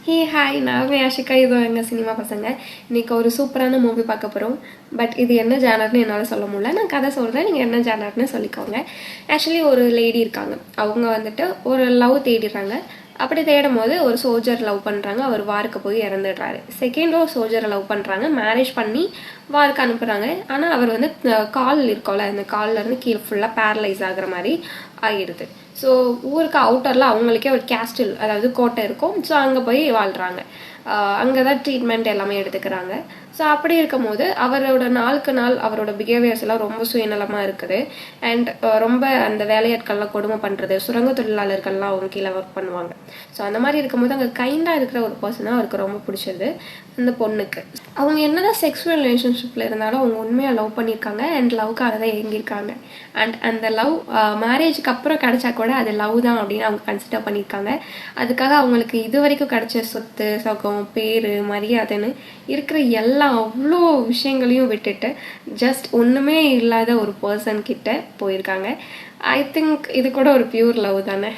Hey hi, நான் யாஷிகா. இது எங்கள் சினிமா பசங்க. இன்றைக்கி ஒரு சூப்பரான மூவி பார்க்க போகிறோம். பட் இது என்ன ஜானர்னு என்னால் சொல்ல முடியல. நான் கதை சொல்கிறேன், நீங்கள் என்ன ஜானர்னு சொல்லிக்கோங்க. ஆக்சுவலி ஒரு லேடி இருக்காங்க. அவங்க வந்துட்டு ஒரு லவ் தேடிடுறாங்க. அப்படி தேடும் போது ஒரு சோல்ஜர் லவ் பண்ணுறாங்க. அவர் வாருக்கு போய் இறந்துடுறாரு. செகண்டும் ஒரு சோல்ஜரை லவ் பண்ணுறாங்க. மேரேஜ் பண்ணி வாருக்கு அனுப்புகிறாங்க. ஆனால் அவர் வந்து கால் இருக்கோம்ல, அந்த கால்லேருந்து கீழே ஃபுல்லாக பேரலைஸ் ஆகிற மாதிரி ஆகிடுது. ஸோ ஊருக்கு அவுட்டரில் அவங்களுக்கே ஒரு கேஸ்டில், அதாவது கோட்டை இருக்கும். ஸோ அங்கே போய் வாழ்கிறாங்க. அங்கே தான் ட்ரீட்மெண்ட் எல்லாமே எடுத்துக்கிறாங்க. ஸோ அப்படி இருக்கும் போது அவரோட நாளுக்கு நாள் அவரோட பிஹேவியர்ஸ் எல்லாம் ரொம்ப சுயநலமாக இருக்குது. அண்ட் ரொம்ப அந்த வேலையாட்கள்லாம் கொடுமை பண்ணுறது, சுரங்க தொழிலாளர்கள்லாம் அவங்க கீழே ஒர்க் பண்ணுவாங்க. ஸோ அந்த மாதிரி இருக்கும்போது அங்கே கைண்டாக இருக்கிற ஒரு பர்சன் தான் அவருக்கு ரொம்ப பிடிச்சது அந்த பொண்ணுக்கு. அவங்க என்னதான் செக்ஷுவல் ரிலேஷன்ஷிப்பில் இருந்தாலும் அவங்க உண்மையாக லவ் பண்ணியிருக்காங்க. அண்ட் லவ்க்காக தான் இயங்கியிருக்காங்க. அண்ட் அந்த லவ் மேரேஜுக்கு அப்புறம் கிடைச்சா கூட அது லவ் தான் அப்படின்னு அவங்க கன்சிடர் பண்ணியிருக்காங்க. அதுக்காக அவங்களுக்கு இது வரைக்கும் கிடைச்ச சொத்து, சுகம், பேர், மரியாதைன்னு இருக்கிற எல்லா அவ்வளோ விஷயங்களையும் விட்டுட்டு ஜஸ்ட் ஒன்றுமே இல்லாத ஒரு பர்சன் கிட்ட போயிருக்காங்க. ஐ திங்க் இது கூட ஒரு பியூர் லவ் தானே.